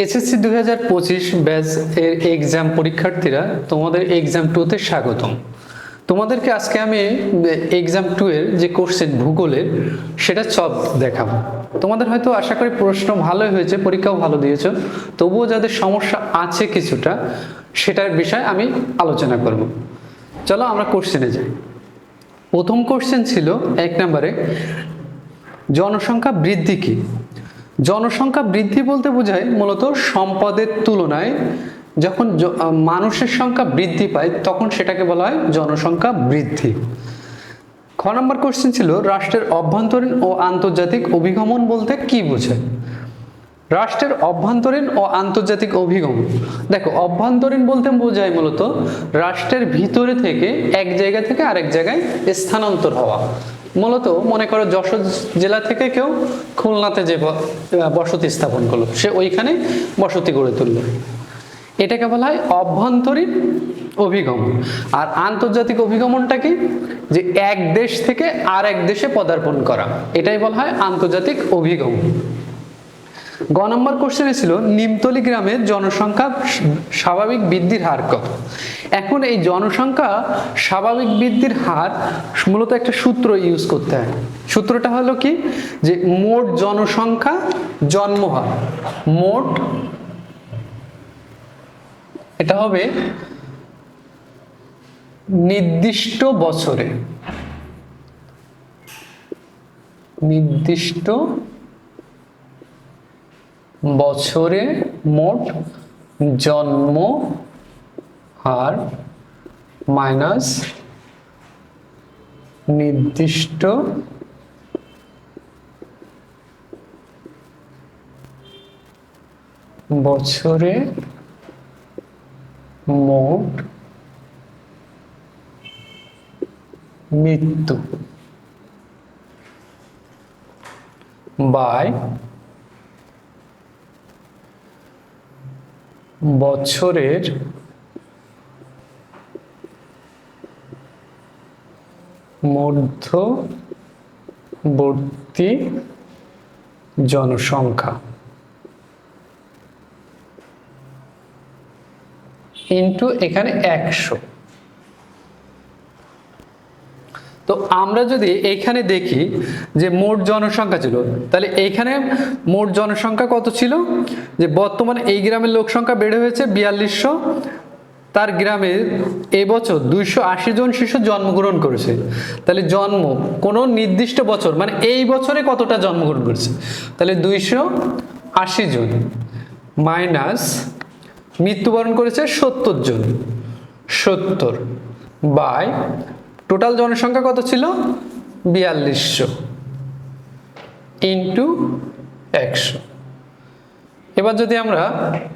SSC 2025 batch এর exam পরীক্ষার্থীরা তোমাদের এক্সাম 2 তে স্বাগতম। তোমাদেরকে আজকে আমি এক্সাম 2 এর যে কোশ্চেন ভূগোলের সেটা সব দেখাবো। তোমাদের হয়তো আশা করি প্রশ্ন ভালোই হয়েছে, পরীক্ষাও ভালো দিয়েছো, তবুও যাদের সমস্যা আছে কিছুটা সেটার বিষয়ে আমি আলোচনা করব। চলো আমরা কোশ্চেনে যাই। প্রথম কোশ্চেন ছিল 1 নম্বরে, জনসংখ্যা বৃদ্ধি কি? জনসংখ্যা বৃদ্ধি বলতে বোঝায় মূলত সম্পদের তুলনায় যখন মানুষের সংখ্যা বৃদ্ধি পায় তখন সেটাকে বলা হয় জনসংখ্যা বৃদ্ধি। খ নম্বর কোশ্চেন ছিল, রাষ্ট্রের অভ্যন্তরীণ ও আন্তর্জাতিক অভিগমন বলতে কি বোঝায়? রাষ্ট্রের অভ্যন্তরীণ ও আন্তর্জাতিক অভিগমন, দেখো অভ্যন্তরীণ বলতে বোঝায় মূলত রাষ্ট্রের ভিতরে থেকে এক জায়গা থেকে আরেক জায়গায় স্থানান্তর হওয়া। মূলত মনে করো যশোর জেলা থেকে কেউ খুলনাতে যে বসতি স্থাপন করলো, সে ওইখানে বসতি গড়ে তুললো, এটাকে বলা হয় অভ্যন্তরীণ অভিগমন। আর আন্তর্জাতিক অভিগমনটা কি? যে এক দেশ থেকে আর এক দেশে পদার্পণ করা, এটাই বলা হয় আন্তর্জাতিক অভিগমন। গ নম্বর কোশ্চেনে ছিল, নিমতলী গ্রামের জনসংখ্যা স্বাভাবিক বৃদ্ধির হার কত? এখন এই জনসংখ্যা স্বাভাবিক বৃদ্ধির হার মূলত একটা সূত্র ইউজ করতে হয়। সূত্রটা হলো কি, যে মোট জনসংখ্যা জন্মহার, মোট এটা হবে নির্দিষ্ট বছরে, নির্দিষ্ট বছরে মোট জন্ম হার মাইনাস নির্দিষ্ট বছরে মোট মৃত্যু বাই বছরের মধ্যবর্তী জনসংখ্যা ইনটু এখানে 100। তো আমরা যদি এইখানে দেখি যে মোট জনসংখ্যা ছিল, তাহলে এইখানে মোট জনসংখ্যা কত ছিল? যে বর্তমানে এই গ্রামের লোক সংখ্যা বেড়ে হয়েছে 4200, তার গ্রামে এবছর 280 জন শিশু জন্মগ্রহণ করেছে। তাহলে জন্ম কোনো নির্দিষ্ট বছর মানে এই বছরে কতটা জন্মগ্রহণ করেছে, তাহলে 280 জন মাইনাস মৃত্যুবরণ করেছে 70 জন, 70 বাই টোটাল জনসংখ্যা কত ছিল? 4200 ইন্টু 100। এবার যদি আমরা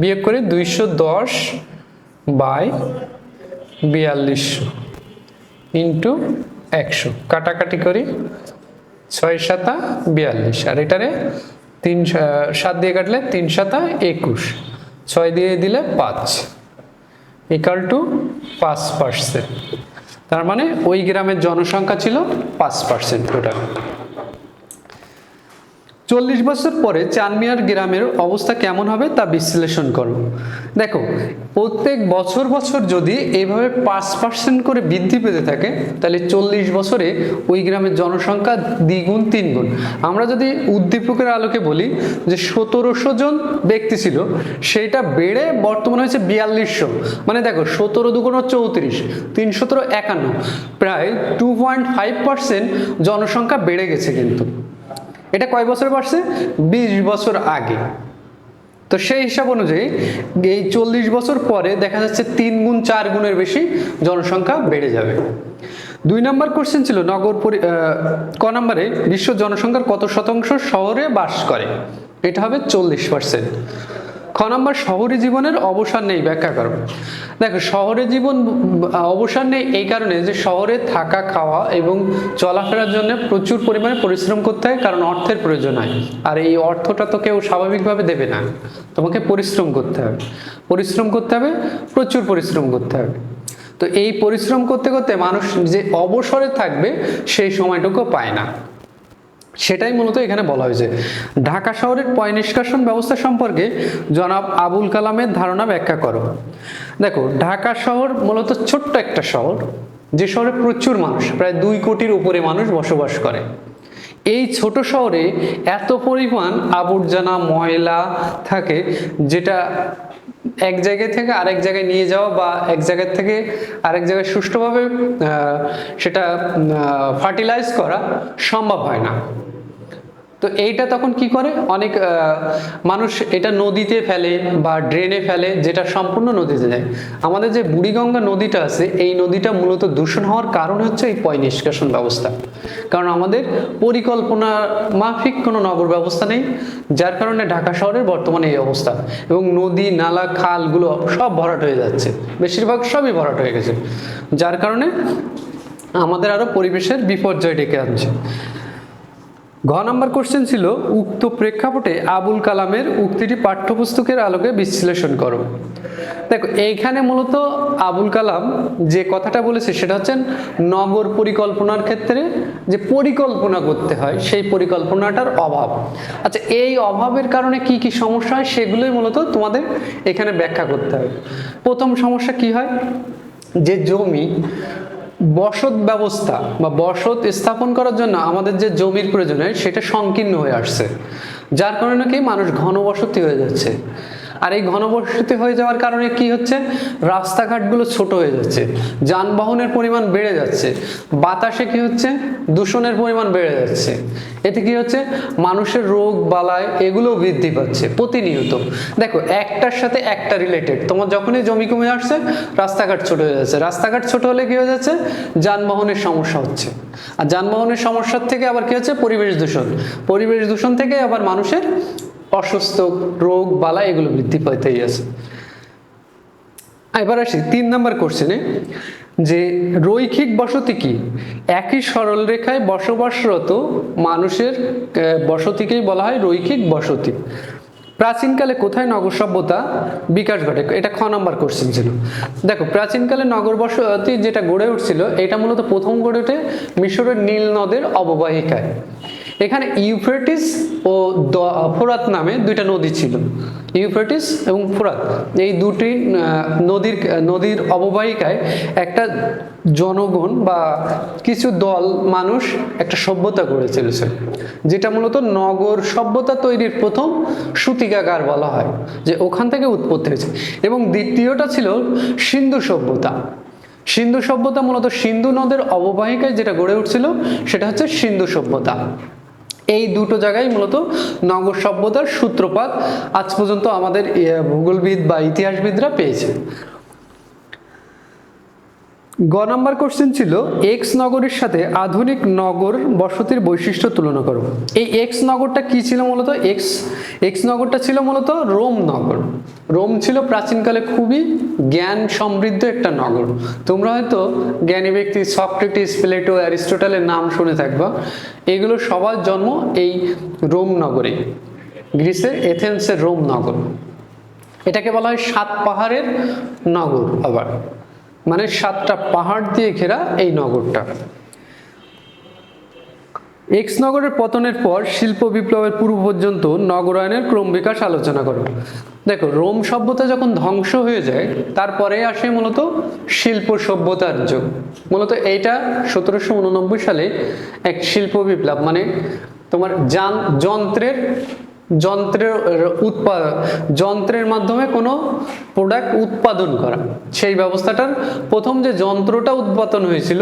বিয়োগ করি 210 বাই 4200 ইন্টু 100, কাটাকাটি করি 6 7 42, আর এটারে 3 7 দিয়ে কাটলে 3 7 21, 6 দিয়ে দিলে 5 ইকুয়াল টু 5%। তার মানে ওই গ্রামের জনসংখ্যা ছিল 5% টোটাল। 40 বছর পরে চানমিয়ার গ্রামের অবস্থা কেমন হবে তা বিশ্লেষণ করো। দেখো প্রত্যেক বছর বছর যদি এইভাবে 5% করে বৃদ্ধি পেতে থাকে, তাহলে 40 বছরে ওই গ্রামের জনসংখ্যা দ্বিগুণ 3 গুণ। আমরা যদি উদ্দীপকের আলোকে বলি যে 1700 জন ব্যক্তি ছিল, সেইটা বেড়ে বর্তমানে হয়েছে 4200, মানে দেখো 17 দুগুণ 34, 3 17 51, প্রায় 2.5% জনসংখ্যা বেড়ে গেছে। কিন্তু এটা কয় বছর বাড়ছে? 20 বছর আগে। তো সেই হিসাব অনুযায়ী এই 40 বছর পরে দেখা যাচ্ছে 3 গুণ 4 গুণের বেশি জনসংখ্যা বেড়ে যাবে। 2 নম্বর কোশ্চেন ছিল, ক নম্বরে বিশ্ব জনসংখ্যার কত শতাংশ শহরে বাস করে? এটা হবে 40%। খ নম্বর, শহরে জীবনের অবসান নেই, ব্যাখ্যা করো। দেখো শহরে জীবন অবসান নেই এই কারণে যে শহরে থাকা, খাওয়া এবং চলাফেরার জন্য প্রচুর পরিমাণে পরিশ্রম করতে হয়, কারণ অর্থের প্রয়োজন হয়। আর এই অর্থটা তো কেউ স্বাভাবিকভাবে দেবে না, তোমাকে পরিশ্রম করতে হবে, পরিশ্রম করতে হবে, প্রচুর পরিশ্রম করতে হবে। তো এই পরিশ্রম করতে করতে মানুষ যে অবসরে থাকবে সেই সময়টুকু পায় না। সেটাই মূলত এখানে বলা হয়েছে। ঢাকা শহরের পয় নিষ্কাশন ব্যবস্থা সম্পর্কে জনাব আবুল কালামের ধারণা ব্যাখ্যা করো। দেখো, ঢাকা শহর মূলত ছোট্ট একটা শহর, যে শহরে প্রচুর মানুষ, প্রায় 2 কোটির উপরে মানুষ বসবাস করে। এই ছোট শহরে এত পরিমাণ আবর্জনা ময়লা থাকে, যেটা এক জায়গা থেকে আরেক জায়গায় নিয়ে যাওয়া বা এক জায়গা থেকে আরেক জায়গায় সুষ্ঠুভাবে সেটা ফার্টিলাইজ করা সম্ভব হয় না। তো এইটা তখন কি করে, অনেক মানুষ এটা নদীতে ফেলে বা ড্রেনে ফেলে, যেটা সম্পূর্ণ নদীতে যায়। আমাদের যে বুড়িগঙ্গা নদীটা আছে, এই নদীটা মূলত দূষণ হওয়ার কারণ হচ্ছে এই পয় নিষ্কাশন ব্যবস্থা। কারণ আমাদের পরিকল্পনা মাফিক কোনো নগর ব্যবস্থা নেই, যার কারণে ঢাকা শহরের বর্তমানে এই অবস্থা। এবং নদী নালা খালগুলো সব ভরাট হয়ে যাচ্ছে, বেশিরভাগ সবই ভরাট হয়ে গেছে, যার কারণে আমাদের আরো পরিবেশের বিপর্যয় ডেকে আনছে। ঘ নম্বর কোশ্চেন ছিল, উক্ত প্রেক্ষাপটে আবুল কালামের উক্তিটি পাঠ্যপুস্তকের আলোকে বিশ্লেষণ করো। দেখো, এইখানে মূলত আবুল কালাম যে কথাটা বলেছে সেটা হচ্ছে নগর পরিকল্পনার ক্ষেত্রে যে পরিকল্পনা করতে হয়, সেই পরিকল্পনাটার অভাব। আচ্ছা, এই অভাবের কারণে কি কি সমস্যা হয় সেগুলোই মূলত তোমাদের এখানে ব্যাখ্যা করতে হবে। প্রথম সমস্যা কি হয়, যে জমি বসত ব্যবস্থা বা বসত স্থাপন করার জন্য আমাদের যে জমির প্রয়োজন হয় সেটা সংকীর্ণ হয়ে আসছে, যার কারণে কি মানুষ ঘনবসতি হয়ে যাচ্ছে। আর এই ঘনবসতি হয়ে যাওয়ার কারণে কি হচ্ছে, রাস্তাঘাটগুলো ছোট হয়ে যাচ্ছে, যানবাহনের পরিমাণ বেড়ে যাচ্ছে, বাতাসে কি হচ্ছে, দূষণের পরিমাণ বেড়ে যাচ্ছে। এতে কি হচ্ছে, মানুষের রোগ বালাই এগুলো বৃদ্ধি পাচ্ছে প্রতিনিয়ত। দেখো, একটার সাথে একটা রিলেটেড। তোমার যখনই জমি কমে আসছে, রাস্তাঘাট ছোট হয়ে যাচ্ছে, রাস্তাঘাট ছোট হলে কি হয়ে যাচ্ছে, যানবাহনের সমস্যা হচ্ছে, আর যানবাহনের সমস্যার থেকে আবার কি হচ্ছে, পরিবেশ দূষণ, পরিবেশ দূষণ থেকে আবার মানুষের অসুস্থ রোগ বালা এগুলো বৃদ্ধি পাইতেই আছে। এবার আসি 3 নম্বর কোশ্চেনে, যে রৈখিক বসতি কি। একই সরল রেখায় বসবাসরত মানুষের বসতিকেই বলা হয় রৈখিক বসতি। প্রাচীনকালে কোথায় নগর সভ্যতা বিকাশ ঘটে, এটা খ নম্বর কোশ্চেন ছিল। দেখো, প্রাচীনকালে নগর বসতি যেটা গড়ে উঠছিল, এটা মূলত প্রথম গড়ে ওঠে মিশরের নীল নদের অববাহিকায়। এখানে ইউফ্রেটিস ও ফোরাত নামে 2টা নদী ছিল, ইউফ্রেটিস এবং ফোরাত। এই দুটি নদীর অববাহিকায় একটা জনগণ বা কিছু দল মানুষ একটা সভ্যতা গড়ে তুলেছে, যেটা মূলত নগর সভ্যতা তৈরির প্রথম সূতিকাগার বলা হয়, যে ওখান থেকে উৎপত্তি হয়েছে। এবং দ্বিতীয়টা ছিল সিন্ধু সভ্যতা। সিন্ধু সভ্যতা মূলত সিন্ধু নদের অববাহিকায় যেটা গড়ে উঠছিল সেটা হচ্ছে সিন্ধু সভ্যতা। এই দুটো জায়গায় মূলত নগর সভ্যতার সূত্রপাত আজ পর্যন্ত আমাদের ভূগোলবিদ বা ইতিহাসবিদরা পেয়েছে। গ নম্বর কোশ্চেন ছিল, এক্স নগরের সাথে আধুনিক নগর বসতির বৈশিষ্ট্য তুলনা করো। এই এক্স নগরটা কি ছিল মূলত, এক্স নগরটা ছিল মূলত রোম নগর। রোম ছিল প্রাচীনকালে খুবই জ্ঞান সমৃদ্ধ একটা নগর। তোমরা হয়তো জ্ঞানী ব্যক্তি সক্রেটিস, প্লেটো, অ্যারিস্টটলের নাম শুনে থাকবা। এগুলো সবার জন্ম এই রোম নগরে, গ্রিসের এথেন্সের রোম নগর। এটাকে বলা হয় 7 পাহাড়ের নগর, আবার মানে 7টা পাহাড় দিয়ে ঘেরা এই নগরটা। এক্স নগরের পতনের পর শিল্প বিপ্লবের পূর্ব পর্যন্ত নগরায়নের ক্রম বিকাশ আলোচনা করো। দেখো, রোম সভ্যতা যখন ধ্বংস হয়ে যায়, তারপরে আসে মূলত শিল্প সভ্যতার যুগ। মূলত এইটা 1789 সালে এক শিল্প বিপ্লব, মানে তোমার যন্ত্রের মাধ্যমে কোনো প্রোডাক্ট উৎপাদন করা, সেই ব্যবস্থাটার প্রথম যে যন্ত্রটা উৎপাদন হয়েছিল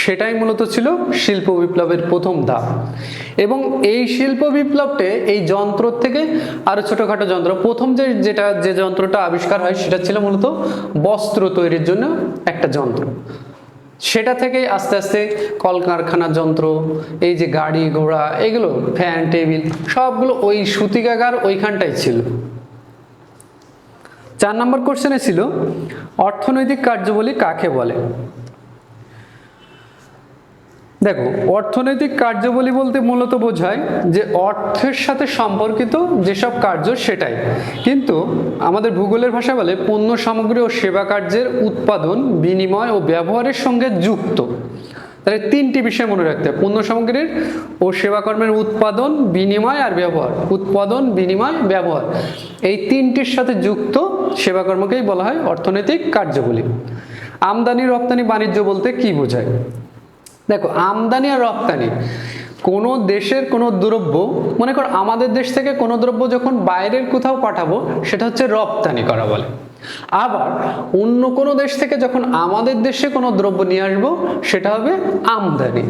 সেটাই মূলত ছিল শিল্প বিপ্লবের প্রথম ধাপ। এবং এই শিল্প বিপ্লবটা এই যন্ত্র থেকে আরো ছোটখাটো যন্ত্র, প্রথম যে যন্ত্রটা আবিষ্কার হয় সেটা ছিল মূলত বস্ত্র তৈরির জন্য একটা যন্ত্র। সেটা থেকে আস্তে আস্তে কলকারখানার যন্ত্র, এই যে গাড়ি ঘোড়া, এগুলো ফ্যান টেবিল সবগুলো ওই সূতিকাগার ওইখানটাই ছিল। 4 নম্বর কোশ্চেনে ছিল, অর্থনৈতিক কার্যাবলী কাকে বলে। দেখো, অর্থনৈতিক কার্যাবলী বলতে মূলত বোঝায় যে অর্থের সাথে সম্পর্কিত যেসব কার্য সেটাই, কিন্তু আমাদের ভূগোলের ভাষা বলে পণ্য সামগ্রী ও সেবা কার্যের উৎপাদন, বিনিময় ও ব্যবহারের সঙ্গে যুক্ত। তাহলে তিনটি বিষয় মনে রাখতে হবে, পণ্য সামগ্রীর ও সেবাকর্মের উৎপাদন, বিনিময় আর ব্যবহার। উৎপাদন, বিনিময়, ব্যবহার, এই তিনটির সাথে যুক্ত সেবাকর্মকেই বলা হয় অর্থনৈতিক কার্যাবলী। আমদানি রপ্তানি বাণিজ্য বলতে কি বোঝায়? দেখো, আমদানি আর রপ্তানি, কোনো দেশের কোনো দ্রব্য, মনে করো আমাদের দেশ থেকে কোনো দ্রব্য যখন বাইরের কোথাও পাঠাবো সেটা হচ্ছে রপ্তানি করা বলে। আবার অন্য কোনো দেশ থেকে যখন আমাদের দেশে কোনো দ্রব্য নিয়ে আসবো সেটা হবে আমদানি।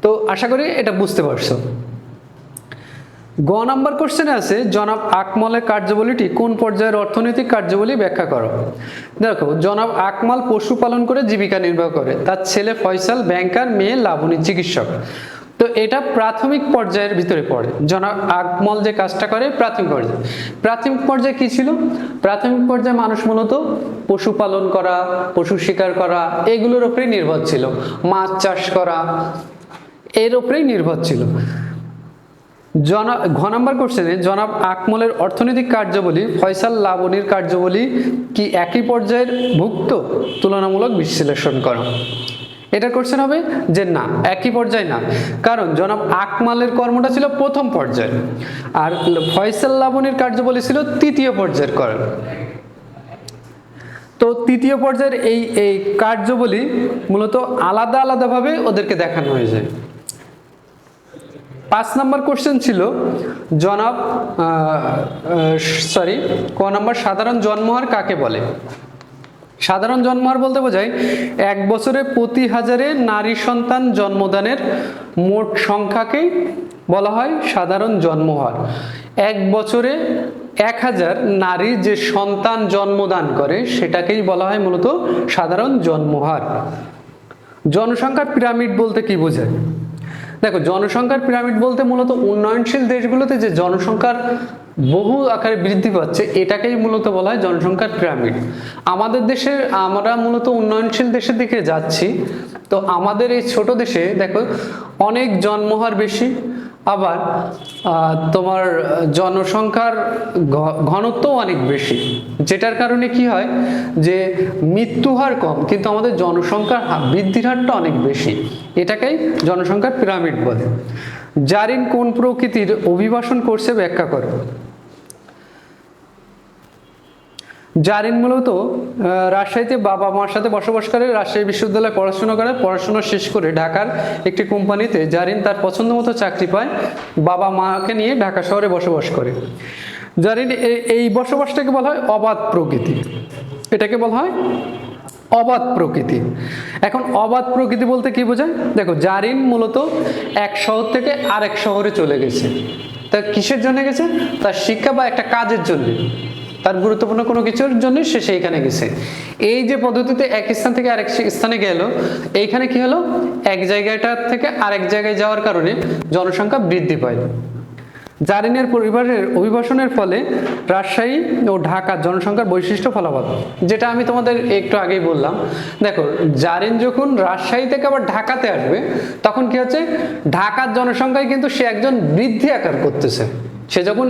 তো আশা করি এটা বুঝতে পারছো। গ নাম্বার কোশ্চেনে আছে, জনাব আকমলের কার্যাবলীটি কোন পর্যায়ের অর্থনৈতিক কার্যাবলী ব্যাখ্যা করো। দেখো, জনাব আকমল পশুপালন করে জীবিকা নির্বাহ করে, তার ছেলে ফয়সাল ব্যাংকার, মেয়ে লাবণী চিকিৎসক। তো এটা প্রাথমিক পর্যায়ের ভিতরে পড়ে। জনাব আকমল যে কাজটা করে প্রাথমিক পর্যায়ে। প্রাথমিক পর্যায়ে কি ছিল? প্রাথমিক পর্যায়ে মানুষ মূলত পশুপালন করা, পশু শিকার করা, এগুলোর উপরেই নির্ভর ছিল, মাছ চাষ করা, এর উপরেই নির্ভর ছিল। ঘ নাম্বার কোশ্চেনে, জনাব আকমলের অর্থনৈতিক কার্যাবলী ফয়সাল লাবণীর কার্যাবলী কি একই পর্যায়ের ভুক্ত? তুলনামূলক বিশ্লেষণ করো। এটা কোশ্চেন হবে যে না, একই পর্যায়ে না, কারণ জনাব আকমলের কর্মটা ছিল প্রথম পর্যায়ে আর ফয়সাল লাবণীর কার্যাবলী ছিল তৃতীয় পর্যায়ের কর্ম। তো তৃতীয় পর্যায়ের এই কার্যাবলী মূলত আলাদা আলাদাভাবে ওদেরকে দেখানো হয়ে যায়। 5 নম্বর কোশ্চেন ছিল জনাব ক নাম্বার, সাধারণ জন্মহার কাকে বলে? সাধারণ জন্মহার বলতে বোঝায় 1 বছরে প্রতি হাজারে নারী সন্তান জন্মদানের মোট সংখ্যাকেই বলা হয় সাধারণ জন্মহার। 1 বছরে 1000 নারী যে সন্তান জন্মদান করে সেটাকেই বলা হয় মূলত সাধারণ জন্মহার। জনসংখ্যার পিরামিড বলতে কি বোঝায়? দেখো, জনসংখ্যার পিরামিড বলতে মূলত উন্নয়নশীল দেশগুলোতে যে জনসংখ্যার বহু আকারে বৃদ্ধি পাচ্ছে এটাকেই মূলত বলা হয় জনসংখ্যার পিরামিড। আমাদের দেশের, আমরা মূলত উন্নয়নশীল দেশের দিকে যাচ্ছি, তো আমাদের এই ছোট দেশে দেখো অনেক জন্মহার বেশি, আবার তোমার জনসংখ্যার ঘনত্বও অনেক বেশি, যেটার কারণে কি হয় যে মৃত্যুহার কম কিন্তু আমাদের জনসংখ্যার বৃদ্ধির হারটা অনেক বেশি। এটাকেই জনসংখ্যার পিরামিড বলে। জারিন কোন প্রকৃতির অভিবাসন করছে ব্যাখ্যা করো। জারিন মূলত রাজশাহীতে বাবা মার সাথে বসবাস করে, রাজশাহী বিশ্ববিদ্যালয়ে পড়াশোনা করে, পড়াশোনা শেষ করে ঢাকার একটি কোম্পানিতে জারিন তার পছন্দ মতো চাকরি পায়, বাবা মাকে নিয়ে ঢাকা শহরে বসবাস করে। জারিন এই বসবাসটাকে বলা হয় অবাধ প্রকৃতি, এটাকে বলা হয় অবাধ প্রকৃতি। এখন অবাধ প্রকৃতি বলতে কি বোঝায়? দেখো, জারিন মূলত এক শহর থেকে আরেক শহরে চলে গেছে, তা কিসের জন্য গেছে? তার শিক্ষা বা একটা কাজের জন্য, তার গুরুত্বপূর্ণ কোনো কিছুর জন্য সে সেইখানে গেছে। এই যে পদ্ধতিতে এক স্থান থেকে আরেক স্থানে গেল, এইখানে কি হলো, এক জায়গাটা থেকে আরেক জায়গায় যাওয়ার কারণে জনসংখ্যা বৃদ্ধি পায়। জারিনের পরিবারের অভিবাসনের ফলে রাজশাহী ও ঢাকার জনসংখ্যার বৈশিষ্ট্য ফলাফল, যেটা আমি তোমাদের একটু আগেই বললাম। দেখো, জারিন যখন রাজশাহী থেকে আবার ঢাকাতে আসবে তখন কি হচ্ছে, ঢাকার জনসংখ্যায় কিন্তু সে একজন বৃদ্ধি আকার করতেছে, সে যখন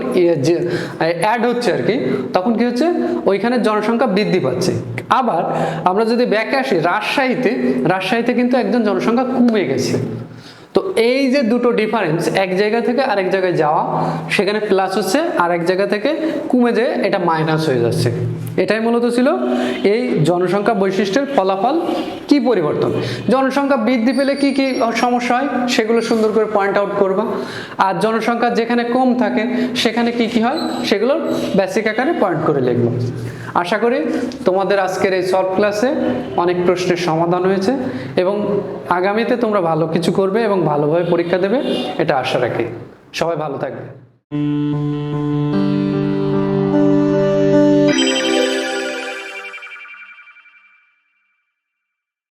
অ্যাড হচ্ছে আর কি, তখন কি হচ্ছে, ওইখানে জনসংখ্যা বৃদ্ধি পাচ্ছে। আবার আমরা যদি ব্যাকে আসি, রাজশাহীতে কিন্তু একজন জনসংখ্যা কমে গেছে। তো এই যে দুটো ডিফারেন্স, এক জায়গা থেকে আরেক জায়গায় যাওয়া, সেখানে প্লাস হচ্ছে, আর এক জায়গা থেকে কমে যেয়ে এটা মাইনাস হয়ে যাচ্ছে। এটাই মূলত ছিল এই জনসংখ্যা বৈশিষ্ট্যের ফলাফল। কি পরিবর্তন? জনসংখ্যা বৃদ্ধি পেলে কি কি সমস্যা হয় সেগুলো সুন্দর করে পয়েন্ট আউট করবা, আর জনসংখ্যা যেখানে কম থাকে সেখানে কি কি হয় সেগুলো বেসিক আকারে পয়েন্ট করে লিখবো। আশা করি তোমাদের আজকের এই সলভ ক্লাসে অনেক প্রশ্নের সমাধান হয়েছে এবং আগামীতে তোমরা ভালো কিছু করবে এবং ভালোভাবে পরীক্ষা দেবে, এটা আশা রাখি। সবাই ভালো থাকবে।